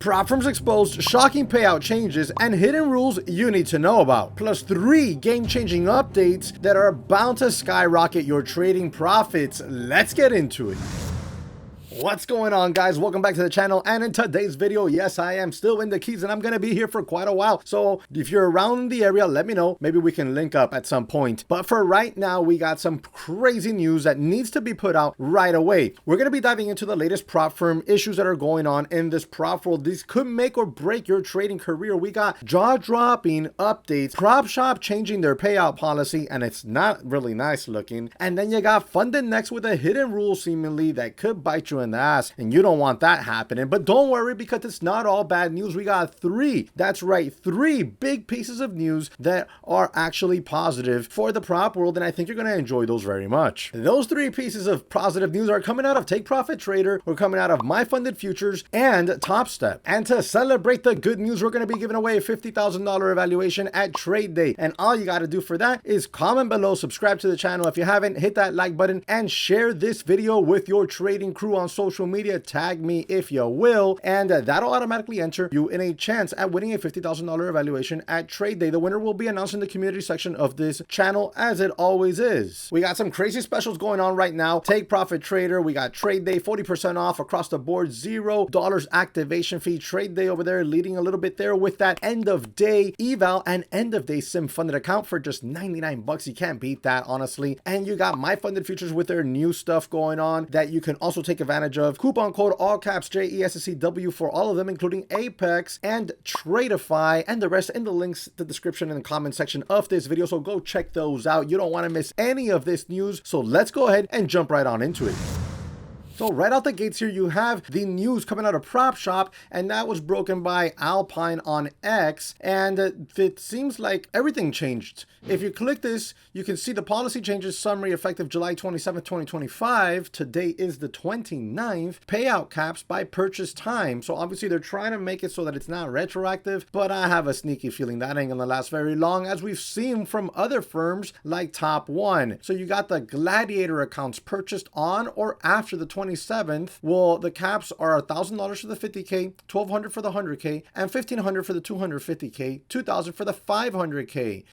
Prop firms exposed, shocking payout changes, and hidden rules you need to know about. Plus 3 game-changing updates that are bound to skyrocket your trading profits. Let's get into it. What's going on, guys? Welcome back to the channel, and in today's video, yes, I am still in the Keys and I'm gonna be here for quite a while. So if you're around the area, let me know. Maybe we can link up at some point. But for right now, we got some crazy news that needs to be put out right away. We're gonna be diving into the latest prop firm issues that are going on in this prop world. These could make or break your trading career. We got jaw-dropping updates, PropShop changing their payout policy, and it's not really nice looking. And then you got Funded Next with a hidden rule seemingly that could bite you in the ass, and you don't want that happening. But don't worry, because it's not all bad news. We got 3, that's right, 3 big pieces of news that are actually positive for the prop world, and I think you're going to enjoy those very much. Those 3 pieces of positive news are coming out of Take Profit Trader, we're coming out of MyFundedFutures, and Topstep. And to celebrate the good news, we're going to be giving away a $50,000 evaluation at Trade Day, and all you got to do for that is comment below, subscribe to the channel if you haven't, hit that like button, and share this video with your trading crew on social media. Tag me if you will, and that'll automatically enter you in a chance at winning a $50,000 evaluation at Trade Day. The winner will be announced in the community section of this channel, as it always is. We got some crazy specials going on right now. Take Profit Trader, we got Trade Day, 40% off across the board, $0 activation fee. Trade Day over there leading a little bit there with that end of day eval and end of day sim funded account for just 99 bucks. You can't beat that, honestly. And you got MyFundedFutures with their new stuff going on that you can also take advantage of. Coupon code all caps JESSCW for all of them, including Apex and Tradeify, and the rest in the links, the description and the comment section of this video. So go check those out. You don't want to miss any of this news. So let's go ahead and jump right on into it. So right out the gates here, you have the news coming out of PropShop, and that was broken by Alpine on X, and it seems like everything changed. If you click this, you can see the policy changes summary effective July 27th, 2025. Today is the 29th. Payout caps by purchase time. So obviously they're trying to make it so that it's not retroactive, but I have a sneaky feeling that ain't gonna last very long, as we've seen from other firms like Top One. So you got the Gladiator accounts purchased on or after the 27th. Well, the caps are $1,000 for the 50K, $1,200 for the 100K, and $1,500 for the 250K, $2,000 for the 500K.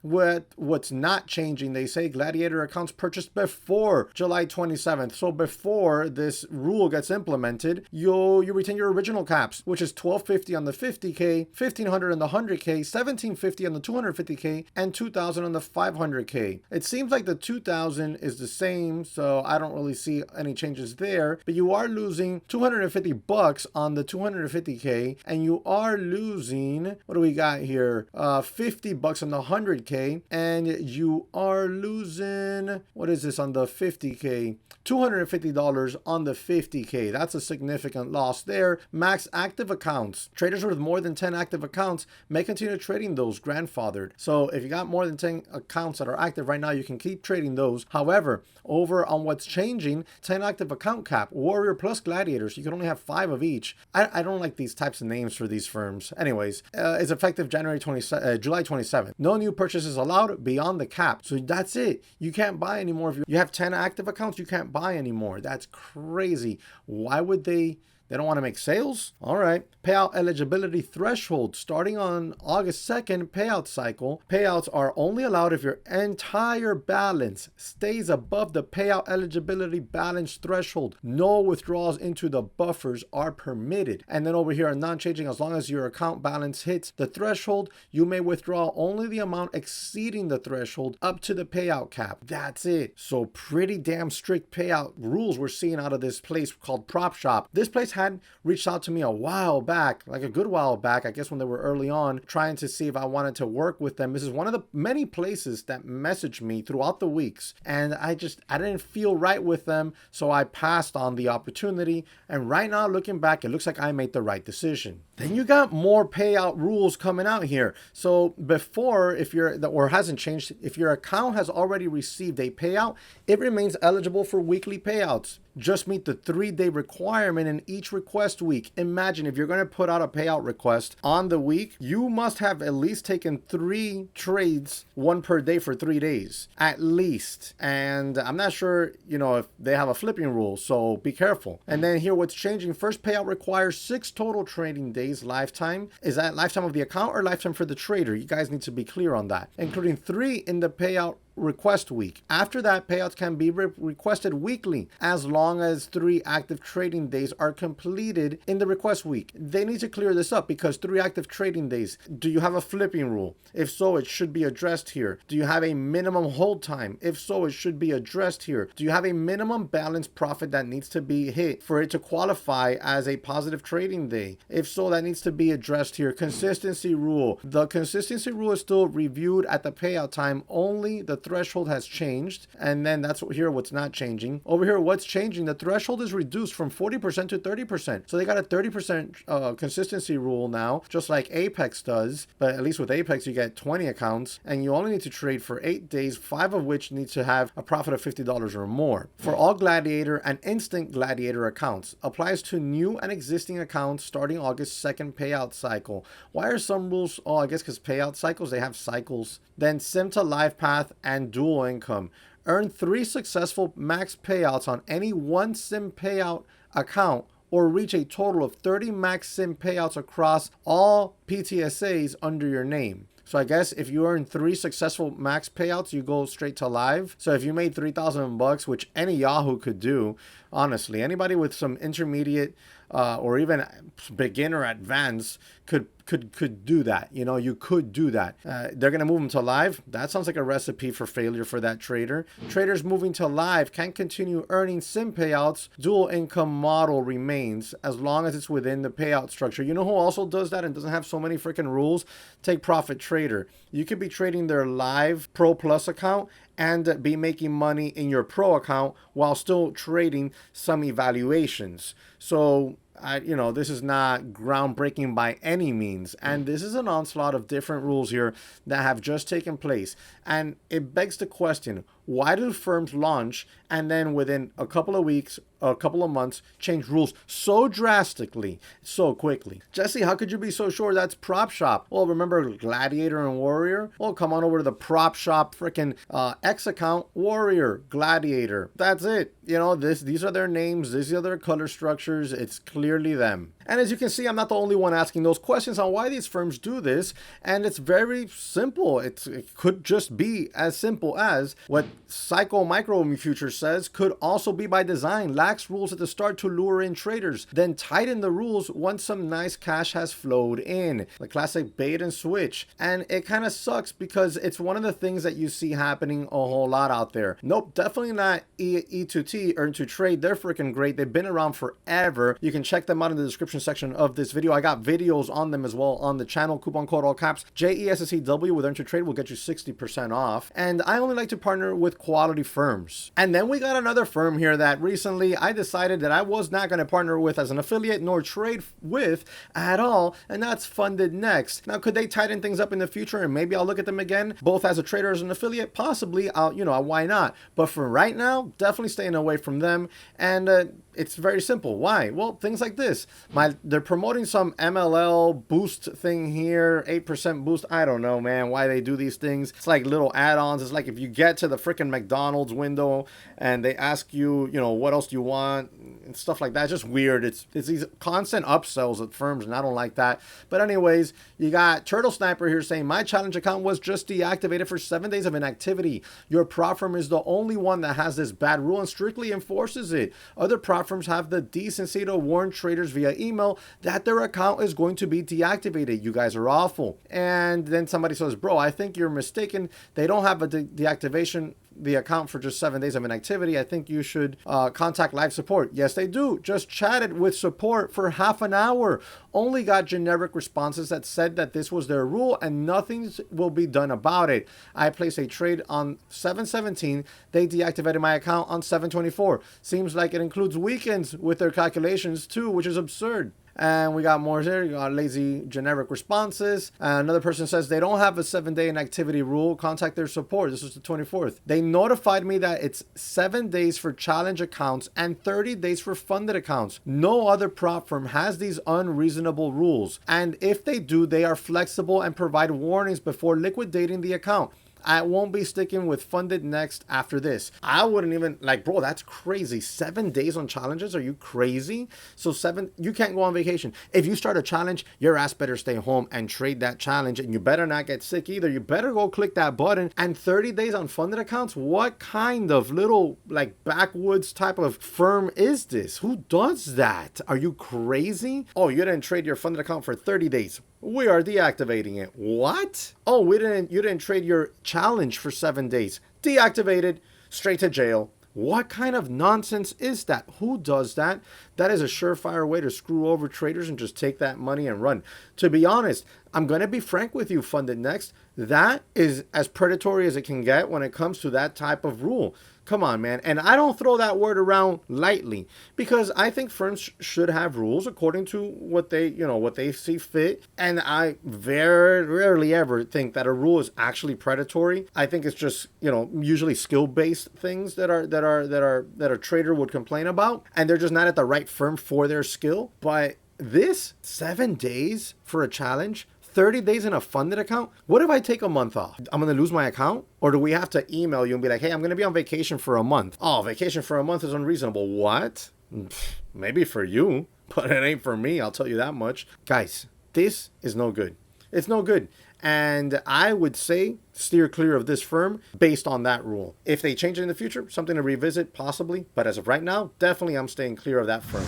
What's not changing, they say, Gladiator accounts purchased before July 27th. So before this rule gets implemented, you retain your original caps, which is $1,250 on the 50K, $1,500 on the 100K, $1,750 on the 250K, and $2,000 on the 500K. It seems like the 2,000 is the same, so I don't really see any changes there. But you are losing 250 bucks on the 250K, and you are losing, what do we got here? 50 bucks on the 100K, and you are losing, what is this on the 50K? $250 on the 50K. That's a significant loss there. Max active accounts. Traders with more than 10 active accounts may continue trading those grandfathered. So if you got more than 10 accounts that are active right now, you can keep trading those. However, over on what's changing, 10 active account cap, Warrior plus Gladiators, you can only have 5 of each. I don't like these types of names for these firms. Anyways, it's effective July 27th. No new purchases allowed beyond the cap. So that's it. You can't buy anymore. If you have 10 active accounts, you can't buy anymore. That's crazy. Why would they don't want to make sales? All right. Payout eligibility threshold. Starting on August 2nd, payout cycle. Payouts are only allowed if your entire balance stays above the payout eligibility balance threshold. No withdrawals into the buffers are permitted. And then over here are non-changing. As long as your account balance hits the threshold, you may withdraw only the amount exceeding the threshold up to the payout cap. That's it. So pretty damn strict payout rules we're seeing out of this place called PropShop. This place had reached out to me a while back, like a good while back, I guess when they were early on, trying to see if I wanted to work with them. This is one of the many places that messaged me throughout the weeks, and I didn't feel right with them, so I passed on the opportunity. And right now, looking back, it looks like I made the right decision. Then you got more payout rules coming out here. So before, or hasn't changed, if your account has already received a payout, it remains eligible for weekly payouts. just meet the 3-day requirement in each request week. Imagine if you're going to put out a payout request on the week, you must have at least taken 3 trades, 1 per day for 3 days, at least. And I'm not sure, if they have a flipping rule, so be careful. And then here, what's changing: first payout requires 6 total trading days lifetime. Is that lifetime of the account or lifetime for the trader? You guys need to be clear on that, including 3 in the payout request week. After that, payouts can be requested weekly as long as 3 active trading days are completed in the request week. They need to clear this up because 3 active trading days. Do you have a flipping rule? If so, it should be addressed here. Do you have a minimum hold time? If so, it should be addressed here. Do you have a minimum balance profit that needs to be hit for it to qualify as a positive trading day? If so, that needs to be addressed here. Consistency rule. The consistency rule is still reviewed at the payout time only. The threshold has changed, and then that's here what's not changing. Over here, what's changing: the threshold is reduced from 40% to 30%. So they got a 30% consistency rule now, just like Apex does. But at least with Apex, you get 20 accounts, and you only need to trade for 8 days, 5 of which need to have a profit of $50 or more. For all Gladiator and Instant Gladiator accounts, applies to new and existing accounts starting August 2nd payout cycle. Why are some rules? Oh, I guess because payout cycles, they have cycles. Then Sim to Live Path and dual income. Earn 3 successful max payouts on any 1 sim payout account, or reach a total of 30 max sim payouts across all PTSAs under your name. So I guess if you earn 3 successful max payouts, you go straight to live. So if you made $3,000, which any Yahoo could do, honestly, anybody with some intermediate or even beginner advanced could do that. You could do that. They're going to move them to live. That sounds like a recipe for failure for that trader. Traders moving to live can continue earning sim payouts. Dual income model remains as long as it's within the payout structure. You know who also does that and doesn't have so many freaking rules? Take Profit Trader. You could be trading their live Pro Plus account and be making money in your Pro account while still trading some evaluations. So this is not groundbreaking by any means. And this is an onslaught of different rules here that have just taken place. And it begs the question, why do firms launch and then within a couple of weeks, a couple of months, change rules so drastically, so quickly? Jesse, how could you be so sure that's PropShop? Well, remember Gladiator and Warrior? Well, come on over to the PropShop freaking X account, Warrior, Gladiator. That's it. These are their names. These are their color structures. It's clearly them. And as you can see, I'm not the only one asking those questions on why these firms do this. And it's very simple. It could just be as simple as what Psycho Micro Futures says could also be by design. Lax rules at the start to lure in traders, then tighten the rules once some nice cash has flowed in. The classic bait and switch. And it kind of sucks because it's one of the things that you see happening a whole lot out there. Nope, definitely not E2T, Earn to Trade. They're freaking great. They've been around forever. You can check them out in the description section of this video. I got videos on them as well on the channel. Coupon code all caps JESSEW with Earn to Trade will get you 60% off. And I only like to partner with quality firms. And then we got another firm here that recently I decided that I was not going to partner with as an affiliate nor trade with at all, and that's Funded Next. Now, could they tighten things up in the future and maybe I'll look at them again, both as a trader as an affiliate? Possibly. Why not? But for right now, definitely staying away from them. And it's very simple. Why? Well, things like this. They're promoting some MLL boost thing here, 8% boost. I don't know, man, why they do these things. It's like little add-ons. It's like if you get to the freaking McDonald's window and they ask you, what else do you want and stuff like that. It's just weird. It's these constant upsells at firms, and I don't like that. But anyways, you got Turtle Sniper here saying, my challenge account was just deactivated for 7 days of inactivity. Your prop firm is the only one that has this bad rule and strictly enforces it. Other prop firms have the decency to warn traders via email that their account is going to be deactivated. You guys are awful. And then somebody says, bro, I think you're mistaken. They don't have a deactivation the account for just 7 days of inactivity. I think you should contact live support. Yes, they do. Just chatted with support for half an hour. only got generic responses that said that this was their rule and nothing will be done about it. I placed a trade on 7/17. They deactivated my account on 7/24. Seems like it includes weekends with their calculations too, which is absurd. And we got more here. You got lazy generic responses. Another person says they don't have a 7-day inactivity rule. Contact their support. This was the 24th. They notified me that it's 7 days for challenge accounts and 30 days for funded accounts. No other prop firm has these unreasonable rules. And if they do, they are flexible and provide warnings before liquidating the account. I won't be sticking with funded next after this. I wouldn't even, like, bro, that's crazy. 7 days on challenges? Are you crazy? So you can't go on vacation. If you start a challenge, your ass better stay home and trade that challenge, and you better not get sick either. You better go click that button. And 30 days on funded accounts? What kind of little, like, backwoods type of firm is this? Who does that? Are you crazy? Oh, you didn't trade your funded account for 30 days. We are deactivating it. What? Oh, you didn't trade your challenge for 7 days. Deactivated, straight to jail. What kind of nonsense is that? Who does that? That is a surefire way to screw over traders and just take that money and run. To be honest, I'm going to be frank with you, Funded Next. That is as predatory as it can get when it comes to that type of rule. Come on, man. And I don't throw that word around lightly because I think firms should have rules according to what they see fit. And I very rarely ever think that a rule is actually predatory. I think it's just, usually skill-based things that a trader would complain about, and they're just not at the right firm for their skill. But this 7 days for a challenge, 30 days in a funded account? What if I take a month off? I'm going to lose my account? Or do we have to email you and be like, hey, I'm going to be on vacation for a month? Oh, vacation for a month is unreasonable. What? Maybe for you, but it ain't for me. I'll tell you that much. Guys, this is no good. It's no good. And I would say steer clear of this firm based on that rule. If they change it in the future, something to revisit possibly. But as of right now, definitely I'm staying clear of that firm.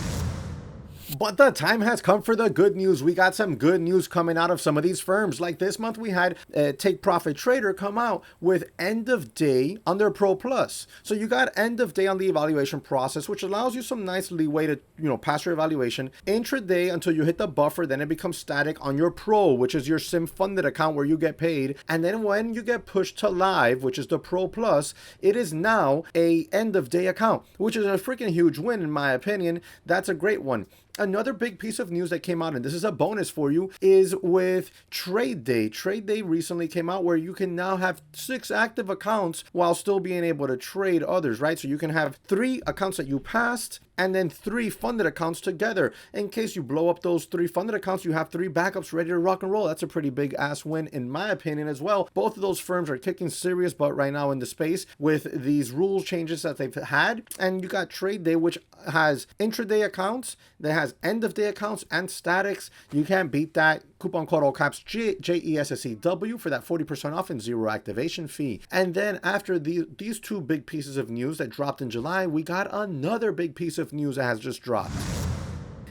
But the time has come for the good news. We got some good news coming out of some of these firms. Like this month, we had Take Profit Trader come out with end of day on their Pro Plus. So you got end of day on the evaluation process, which allows you some nice leeway to pass your evaluation. Intraday until you hit the buffer, then it becomes static on your Pro, which is your sim funded account where you get paid. And then when you get pushed to live, which is the Pro Plus, it is now a end of day account, which is a freaking huge win in my opinion. That's a great one. Another big piece of news that came out, and this is a bonus for you, is with Trade Day. Trade Day recently came out where you can now have 6 active accounts while still being able to trade others, right? So you can have 3 accounts that you passed and then 3 funded accounts together. In case you blow up those 3 funded accounts, you have 3 backups ready to rock and roll. That's a pretty big ass win in my opinion as well. Both of those firms are kicking serious butt right now in the space with these rule changes that they've had. And you got Trade Day, which has intraday accounts, that has end of day accounts and statics. You can't beat that. Coupon code all caps JESSEW for that 40% off and 0 activation fee. And then after these 2 big pieces of news that dropped in July, we got another big piece of news that has just dropped.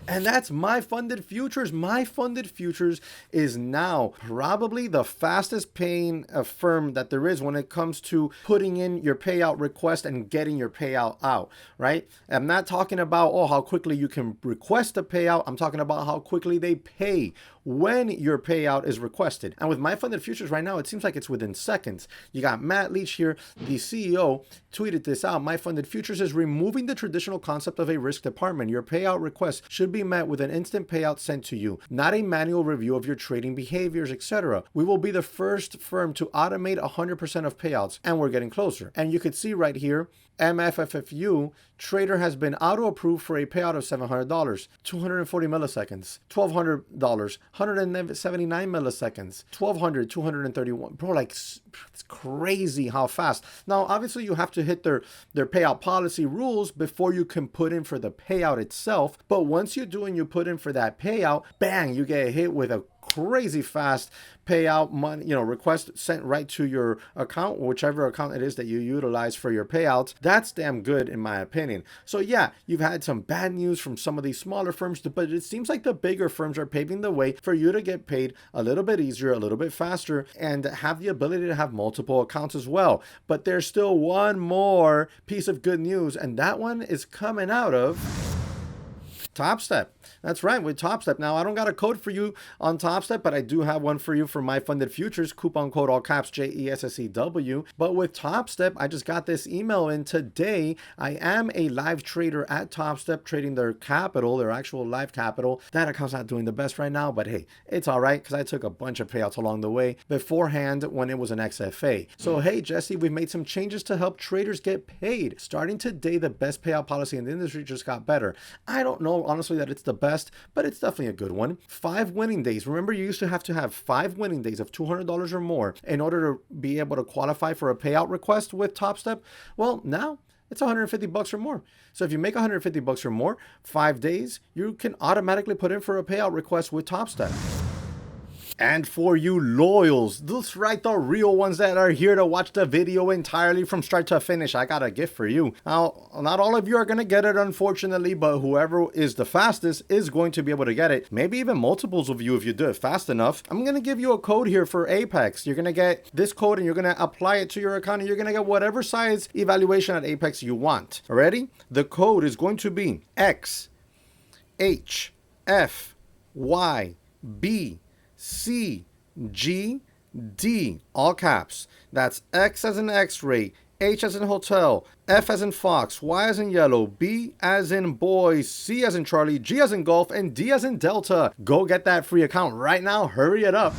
And that's MyFundedFutures. MyFundedFutures is now probably the fastest paying firm that there is when it comes to putting in your payout request and getting your payout out, right? I'm not talking about, how quickly you can request a payout. I'm talking about how quickly they pay when your payout is requested. And with MyFundedFutures right now, it seems like it's within seconds. You got Matt Leach here, the CEO, tweeted this out. MyFundedFutures is removing the traditional concept of a risk department. Your payout request should be met with an instant payout sent to you, not a manual review of your trading behaviors, etc. We will be the first firm to automate 100% of payouts, and we're getting closer. And you could see right here, MFFFU trader has been auto-approved for a payout of $700, 240 milliseconds, $1,200, 179 milliseconds, 1,200, 231. Bro, like, it's crazy how fast. Now, obviously, you have to hit their payout policy rules before you can put in for the payout itself. But once you do and you put in for that payout, bang, you get hit with a crazy fast payout money, request sent right to your account, whichever account it is that you utilize for your payouts. That's damn good in my opinion. So yeah, you've had some bad news from some of these smaller firms, but it seems like the bigger firms are paving the way for you to get paid a little bit easier, a little bit faster, and have the ability to have multiple accounts as well. But there's still one more piece of good news, and that one is coming out of Topstep. That's right, with Topstep. Now, I don't got a code for you on Topstep, but I do have one for you for MyFundedFutures, coupon code all caps JESSEW. But with Topstep, I just got this email in today. I am a live trader at Topstep, trading their capital, their actual live capital. That account's not doing the best right now, but hey, it's all right because I took a bunch of payouts along the way beforehand when it was an XFA. So hey, Jesse, we've made some changes to help traders get paid. Starting today, the best payout policy in the industry just got better. I don't know, honestly, that it's the best, but it's definitely a good one. 5 winning days. Remember, you used to have 5 winning days of $200 or more in order to be able to qualify for a payout request with Topstep. Well, now it's $150 or more. So if you make $150 or more, 5 days, you can automatically put in for a payout request with Topstep. And for you loyals, that's right, the real ones that are here to watch the video entirely from start to finish, I got a gift for you. Now, not all of you are going to get it, unfortunately, but whoever is the fastest is going to be able to get it. Maybe even multiples of you if you do it fast enough. I'm going to give you a code here for Apex. You're going to get this code and you're going to apply it to your account and you're going to get whatever size evaluation at Apex you want. Already? The code is going to be XHFYB C, G, D, all caps. That's X as in X-ray, H as in hotel, F as in fox, Y as in yellow, B as in boy, C as in Charlie, G as in golf, and D as in Delta. Go get that free account right now. Hurry it up.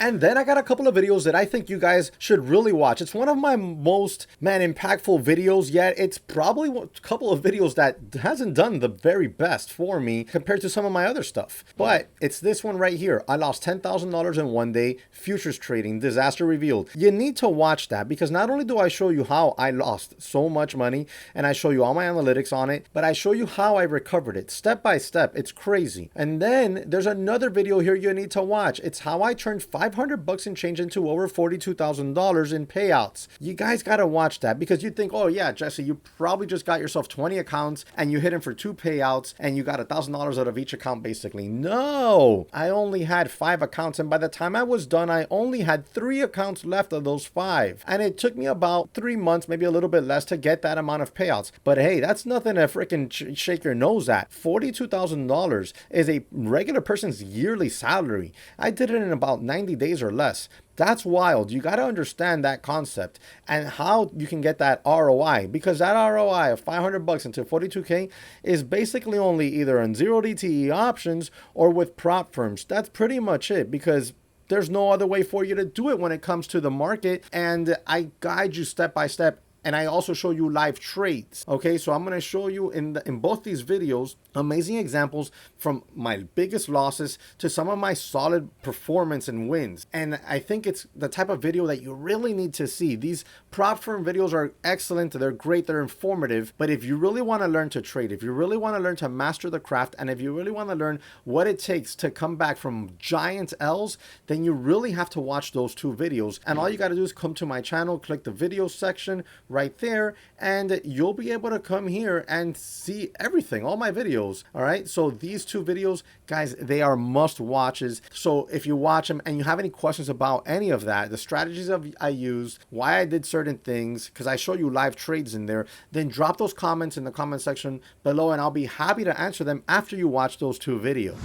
And then I got a couple of videos that I think you guys should really watch. It's one of my most, impactful videos yet. It's probably a couple of videos that hasn't done the very best for me compared to some of my other stuff. But it's this one right here. I lost $10,000 in one day, futures trading, disaster revealed. You need to watch that because not only do I show you how I lost so much money and I show you all my analytics on it, but I show you how I recovered it step by step. It's crazy. And then there's another video here you need to watch. It's how I turned $500 and change into over $42,000 in payouts. You guys got to watch that because you think, oh yeah, Jesse, you probably just got yourself 20 accounts and you hit them for 2 payouts and you got $1,000 out of each account basically. No, I only had 5 accounts and by the time I was done, I only had 3 accounts left of those 5. And it took me about 3 months, maybe a little bit less to get that amount of payouts. But hey, that's nothing to freaking shake your nose at. $42,000 is a regular person's yearly salary. I did it in about 90 days or less. That's wild. You got to understand that concept and how you can get that ROI, because that ROI of $500 into 42K is basically only either on 0 DTE options or with prop firms. That's pretty much it, because there's no other way for you to do it when it comes to the market. And I guide you step by step. And I also show you live trades. Okay, so I'm going to show you in both these videos amazing examples from my biggest losses to some of my solid performance and wins. And I think it's the type of video that you really need to see. These prop firm videos are excellent. They're great. They're informative. But if you really want to learn to trade, if you really want to learn to master the craft, and if you really want to learn what it takes to come back from giant L's, then you really have to watch those 2 videos. And all you got to do is come to my channel, click the video section right there, and you'll be able to come here and see everything, all my videos. All right, so these 2 videos, guys, they are must watches. So if you watch them and you have any questions about any of that, the strategies I used, why I did certain things, because I show you live trades in there, then drop those comments in the comment section below and I'll be happy to answer them after you watch those 2 videos.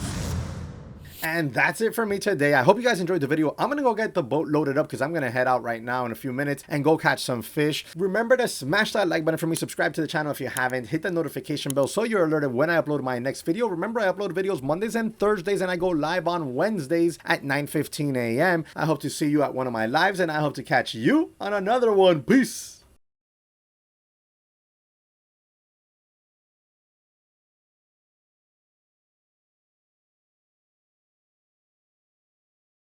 And that's it for me today. I hope you guys enjoyed the video. I'm going to go get the boat loaded up because I'm going to head out right now in a few minutes and go catch some fish. Remember to smash that like button for me. Subscribe to the channel if you haven't. Hit the notification bell so you're alerted when I upload my next video. Remember, I upload videos Mondays and Thursdays and I go live on Wednesdays at 9:15 a.m. I hope to see you at one of my lives and I hope to catch you on another one. Peace.